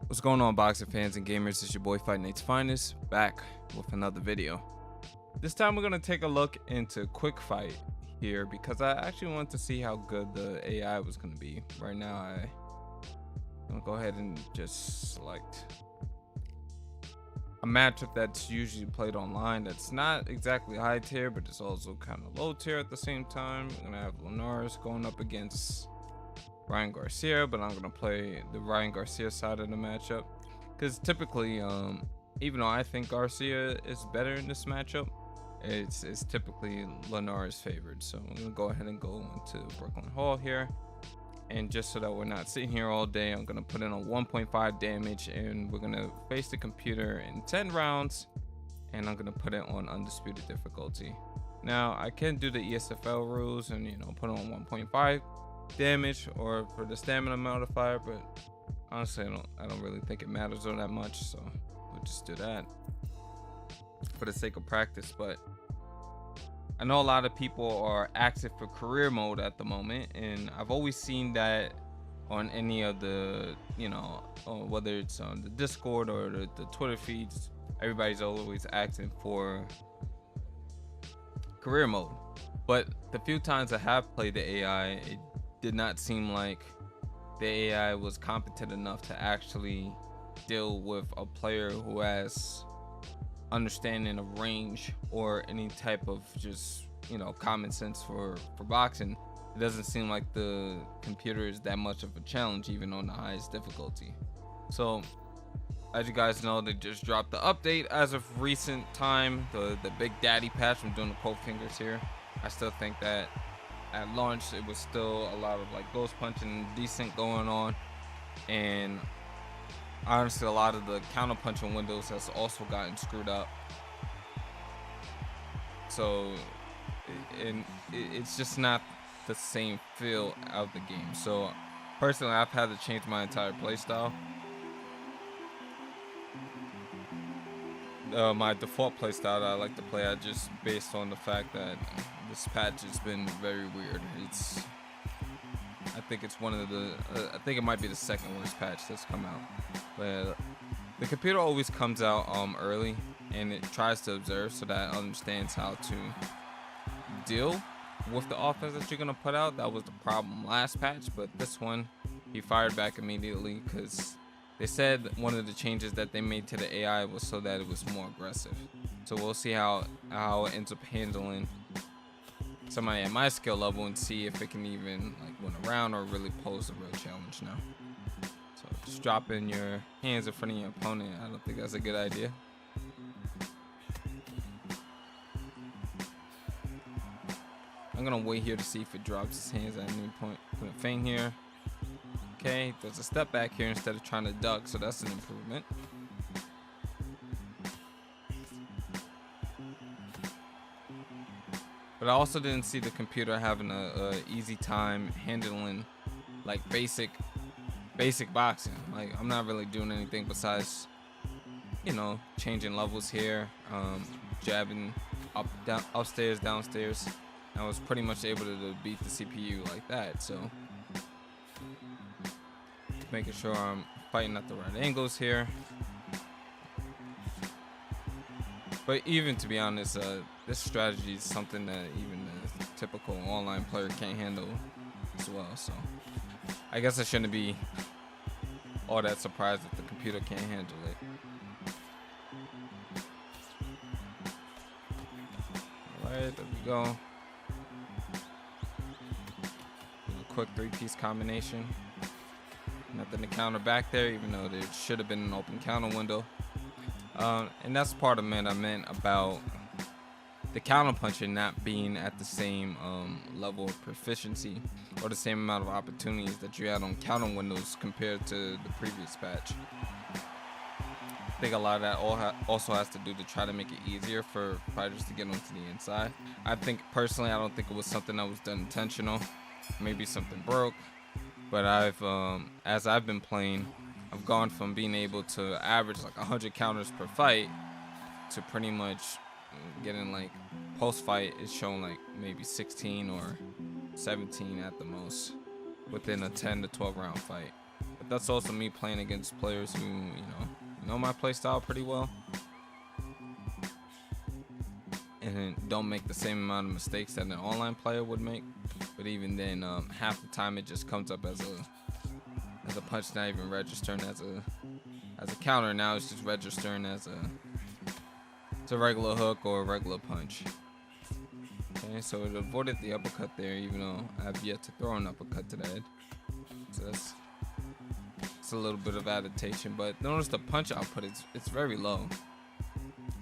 What's going on, boxing fans and gamers? It's your boy Fight Nate's Finest, back with another video. This time we're gonna take a look into Quick Fight here because I actually want to see how good the AI was gonna be. Right now, I'm gonna go ahead and just select a matchup that's usually played online. That's not exactly high tier, but it's also kind of low tier at the same time. We're gonna have Linares going up against Ryan Garcia, but I'm gonna play the Ryan Garcia side of the matchup because typically, even though I think Garcia is better in this matchup, it's typically Linares favored. So I'm gonna go ahead and go into Brooklyn Hall here, and just so that we're not sitting here all day, I'm gonna put in a 1.5 damage, and we're gonna face the computer in 10 rounds, and I'm gonna put it on Undisputed difficulty. Now I can do the ESFL rules and put on 1.5 damage or for the stamina modifier, but honestly I don't really think it matters all that much, so we'll just do that for the sake of practice. But I know a lot of people are active for career mode at the moment, and I've always seen that on any of the whether it's on the Discord or the Twitter feeds, everybody's always acting for career mode. But the few times I have played the AI, it did not seem like the AI was competent enough to actually deal with a player who has understanding of range or any type of just common sense for boxing. It doesn't seem like the computer is that much of a challenge, even on the highest difficulty. So as you guys know, they just dropped the update as of recent time, the Big Daddy patch. I'm doing the quote fingers here. I still think that at launch it was still a lot of like ghost punching decent going on, and honestly a lot of the counter punching windows has also gotten screwed up. So it's just not the same feel of the game. So personally, I've had to change my entire playstyle. My default playstyle that I like to play at, just based on the fact that this patch has been very weird. I think it's one of the I think it might be the second worst patch that's come out. But the computer always comes out early, and it tries to observe so that it understands how to deal with the offense that you're gonna put out. That was the problem last patch, but this one he fired back immediately because they said one of the changes that they made to the AI was so that it was more aggressive. So we'll see how it ends up handling somebody at my skill level and see if it can even like win a round or really pose a real challenge now. So just dropping your hands in front of your opponent, I don't think that's a good idea. I'm gonna wait here to see if it drops his hands at any point. Put a feint here. Okay, there's a step back here instead of trying to duck, so that's an improvement. But I also didn't see the computer having a easy time handling like basic boxing. Like I'm not really doing anything besides changing levels here, jabbing up, down, upstairs, downstairs. I was pretty much able to beat the CPU like that. So making sure I'm fighting at the right angles here. But even to be honest, this strategy is something that even the typical online player can't handle as well. So I guess I shouldn't be all that surprised that the computer can't handle it. All right, there we go. A quick three-piece combination. Nothing to counter back there, even though there should have been an open counter window. And that's part of what I meant about the counter punching not being at the same level of proficiency or the same amount of opportunities that you had on counter windows compared to the previous patch. I think a lot of that also has to do to try to make it easier for fighters to get onto the inside. I think personally, I don't think it was something that was done intentional. Maybe something broke. But as I've been playing, I've gone from being able to average like 100 counters per fight to pretty much getting like post fight is showing like maybe 16 or 17 at the most within a 10 to 12 round fight. that's also me playing against players who, know my play style pretty well, and don't make the same amount of mistakes that an online player would make. But even then, half the time it just comes up as a punch, not even registering as a counter. Now it's just registering as a regular hook or a regular punch. Okay, so it avoided the uppercut there, even though I've yet to throw an uppercut to the head. So it's a little bit of adaptation, but notice the punch output, it's very low,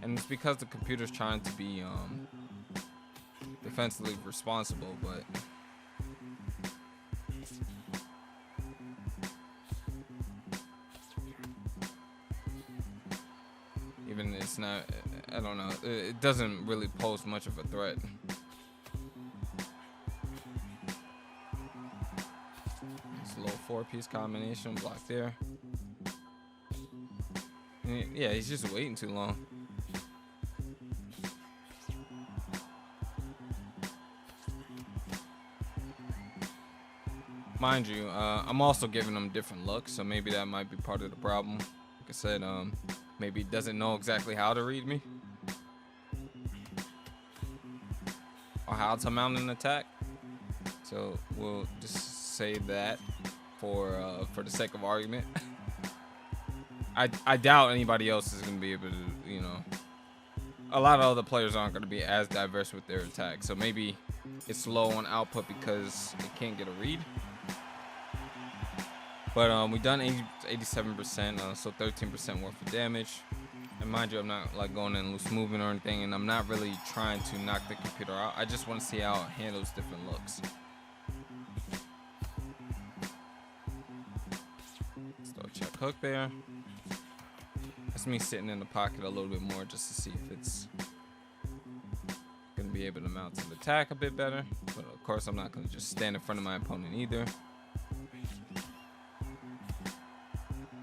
and it's because the computer's trying to be defensively responsible, but even it's not, I don't know, it doesn't really pose much of a threat. It's a little 4-piece combination block there. And yeah, he's just waiting too long. Mind you, I'm also giving him different looks, so maybe that might be part of the problem. Like I said, maybe he doesn't know exactly how to read me or how to mount an attack. So we'll just say that for the sake of argument. I doubt anybody else is going to be able to, a lot of other players aren't going to be as diverse with their attack. So maybe it's low on output because it can't get a read. But we done 87%, so 13% worth of damage. And mind you, I'm not like going in loose movement or anything, and I'm not really trying to knock the computer out. I just want to see how it handles different looks. So check hook there. That's me sitting in the pocket a little bit more just to see if it's gonna be able to mount to the attack a bit better. But of course, I'm not gonna just stand in front of my opponent either.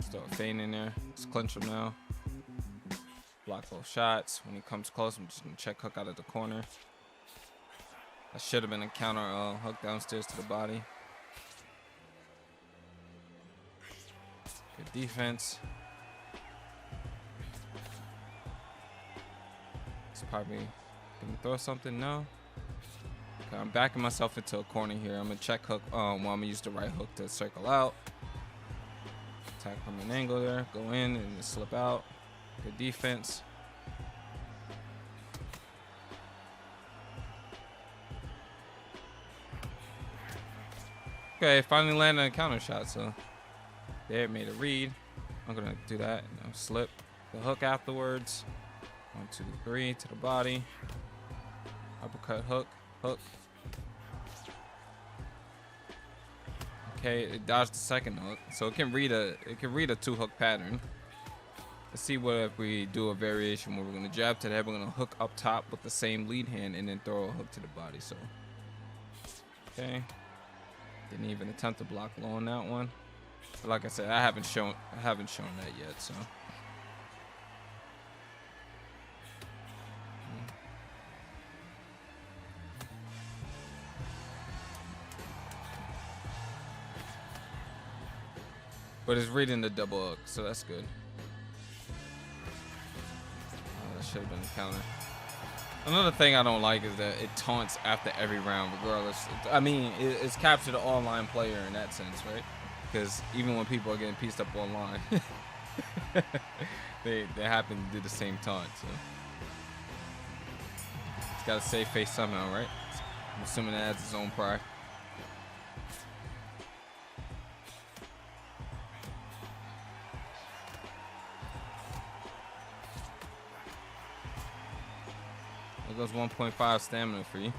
Start feigning in there. Just clinch him now. Block both shots. When he comes close, I'm just gonna check hook out of the corner. That should have been a counter hook downstairs to the body. Good defense. It's probably gonna throw something. No. Okay, I'm backing myself into a corner here. I'm gonna check hook. Well, I'm gonna use the right hook to circle out. Attack from an angle there, go in and slip out. Good defense. Okay, finally landed a counter shot, so there it made a read. I'm gonna do that, slip the hook afterwards. 1, 2, 3 to the body. Uppercut, hook, hook. Okay, it dodged the second hook, so it can read a 2-hook pattern. Let's see what if we do a variation where we're gonna jab to the head, we're gonna hook up top with the same lead hand, and then throw a hook to the body. So, okay, didn't even attempt to block low on that one. But like I said, I haven't shown that yet. So, but it's reading the double hook, so that's good. Oh, that should have been a counter. Another thing I don't like is that it taunts after every round, regardless. I mean, it's captured an online player in that sense, right? Because even when people are getting pieced up online, they happen to do the same taunt. So it's got to save face somehow, right? I'm assuming that adds its own pride. There goes 1.5 stamina for you.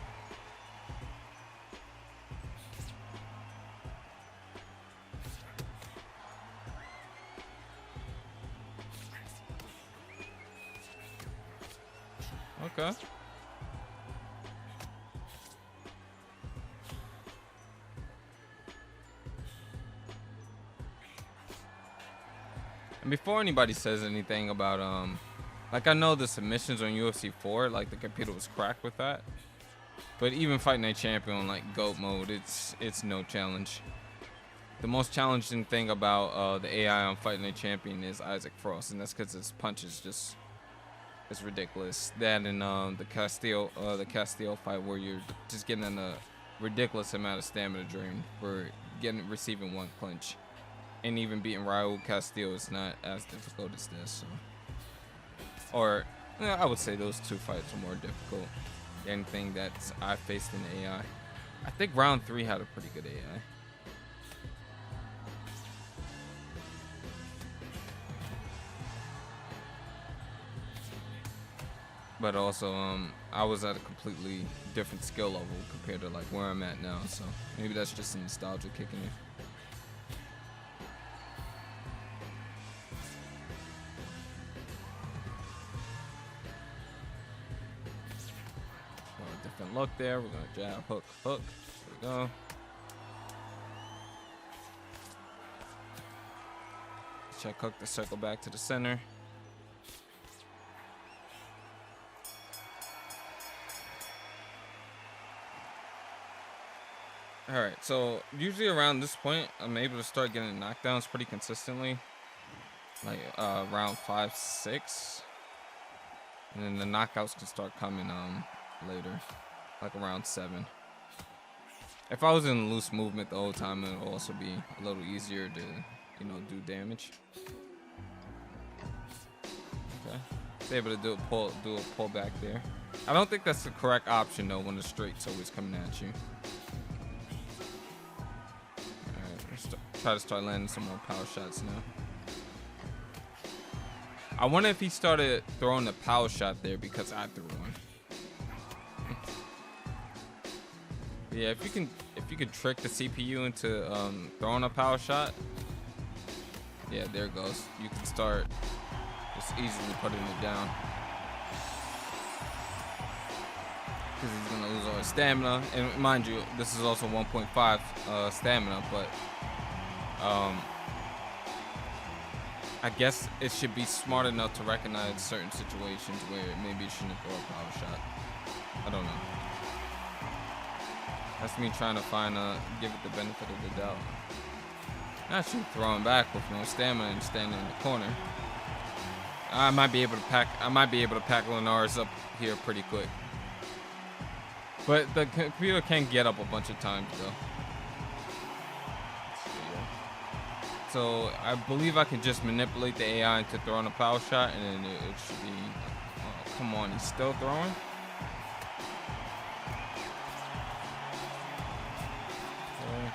Okay. And before anybody says anything about like, I know the submissions on UFC 4, like the computer was cracked with that, but even Fight Night Champion on like GOAT mode, it's no challenge. the most challenging thing about the AI on Fighting the Champion is Isaac Frost, and that's because his punches just it's ridiculous. That and the Castillo fight where you're just getting a ridiculous amount of stamina drain for receiving one clinch, and even beating Raul Castillo is not as difficult as this. So. Or I would say those two fights are more difficult than anything that I faced in the AI. I think round 3 had a pretty good AI. But also, I was at a completely different skill level compared to like where I'm at now. So maybe that's just some nostalgia kicking in. Different look there. We're gonna jab, hook, hook. There we go. Check hook to circle back to the center. All right, so usually around this point, I'm able to start getting knockdowns pretty consistently, like around 5, 6, and then the knockouts can start coming later, like around 7. If I was in loose movement the whole time, it would also be a little easier to, do damage. Okay, it's able to do a pull back there. I don't think that's the correct option though when the straight's always coming at you. Try to start landing some more power shots now. I wonder if he started throwing the power shot there because I threw one. Yeah, if you can trick the CPU into throwing a power shot, yeah, there it goes. You can start just easily putting it down. Because he's gonna lose all his stamina, and mind you, this is also 1.5 stamina, but I guess it should be smart enough to recognize certain situations where maybe it shouldn't throw a power shot. I don't know. That's me trying to give it the benefit of the doubt. Actually throwing back with no stamina and standing in the corner. I might be able to pack Linares up here pretty quick. But the computer can get up a bunch of times though. So I believe I can just manipulate the AI into throwing a power shot, and then it should be. Oh, come on, he's still throwing. Okay.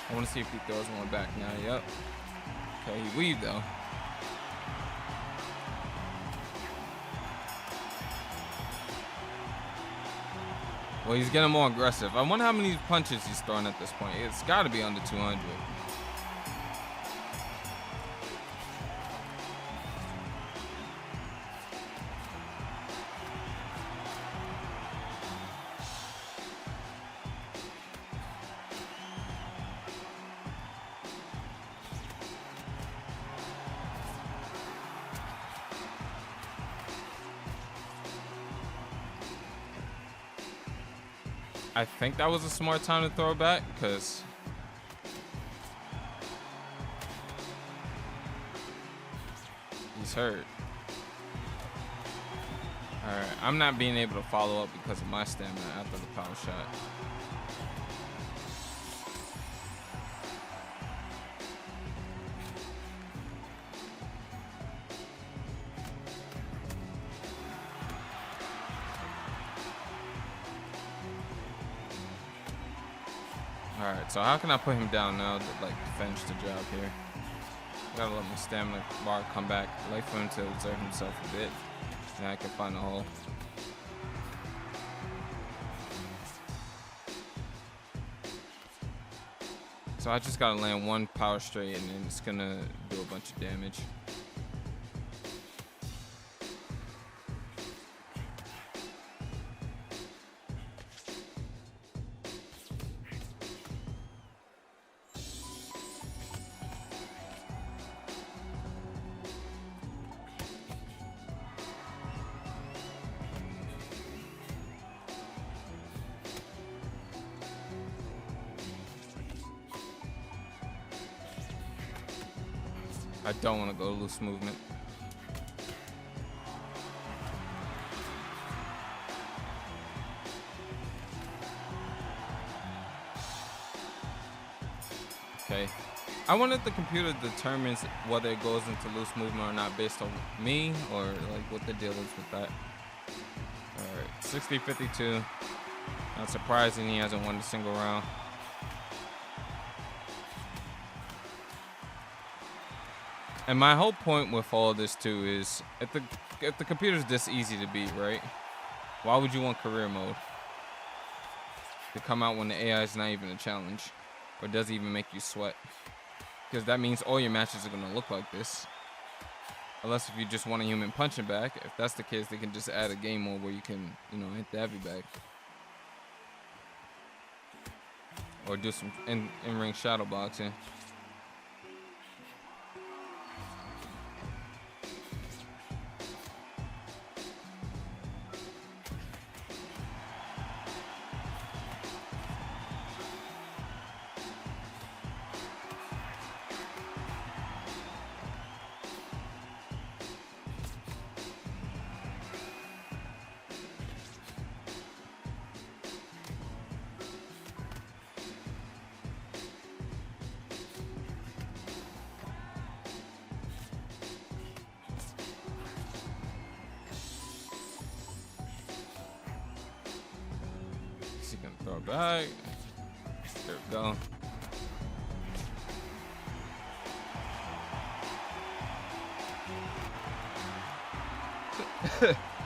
I want to see if he throws one back now. Yep. Okay, he weaved though. Well, he's getting more aggressive. I wonder how many punches he's throwing at this point. It's got to be under 200. I think that was a smart time to throw it back, because he's hurt. Alright, I'm not being able to follow up because of my stamina after the power shot. Alright, so how can I put him down now to finish the job here? Gotta let my stamina bar come back. Wait for him to exert himself a bit. And I can find a hole. So I just gotta land one power straight and then it's gonna do a bunch of damage. I don't want to go loose movement. Okay. I wonder if the computer determines whether it goes into loose movement or not based on me, or like what the deal is with that. Alright, 60-52. Not surprising he hasn't won a single round. And my whole point with all this too is if the computer's this easy to beat, right? Why would you want career mode to come out when the AI is not even a challenge or doesn't even make you sweat? Because that means all your matches are gonna look like this. Unless if you just want a human punching back. If that's the case, they can just add a game mode where you can, you know, hit the heavy bag. Or do some in-ring shadow boxing. He can throw it back. There we go.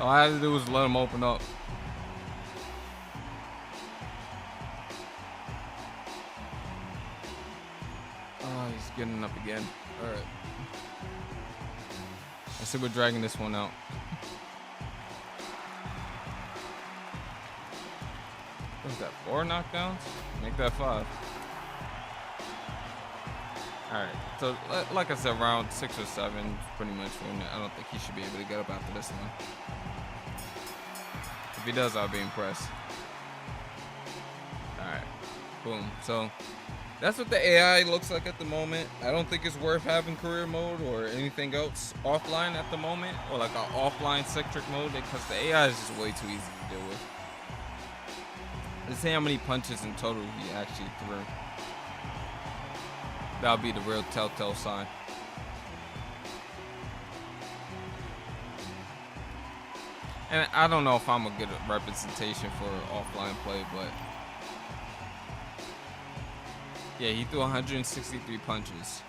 All I had to do was let him open up. Oh, he's getting up again. All right. I see we're dragging this one out. What is that, 4 knockdowns? Make that 5. Alright, so like I said, round 6 or 7, pretty much when I don't think he should be able to get up after this one. If he does, I'll be impressed. Alright, boom. So that's what the AI looks like at the moment. I don't think it's worth having career mode or anything else offline at the moment, or like an offline centric mode, because the AI is just way too easy to deal with. Let's see how many punches in total he actually threw. That'll be the real telltale sign. And I don't know if I'm a good representation for offline play, but yeah, he threw 163 punches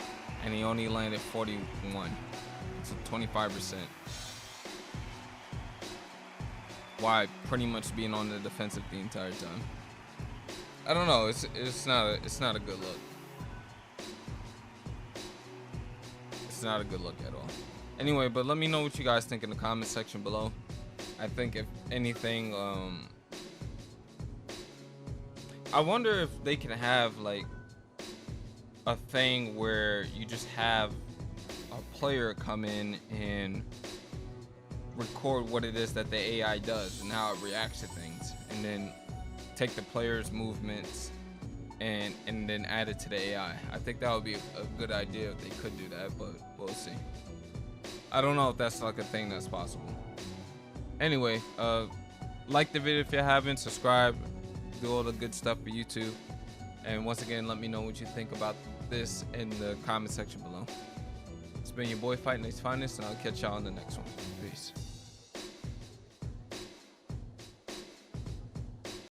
and he only landed 41. So 25%. Why pretty much being on the defensive the entire time. I don't know, it's not a good look. It's not a good look at all. Anyway, but let me know what you guys think in the comment section below. I think if anything, I wonder if they can have like a thing where you just have a player come in and record what it is that the AI does and how it reacts to things, and then take the player's movements and then add it to the AI. I think that would be a good idea if they could do that, but we'll see. I don't know if that's like a thing that's possible. Anyway, like the video if you haven't, subscribe, do all the good stuff for YouTube, and once again, let me know what you think about this in the comment section below. It's been your boy Fight Night's Finest, and I'll catch y'all on the next one.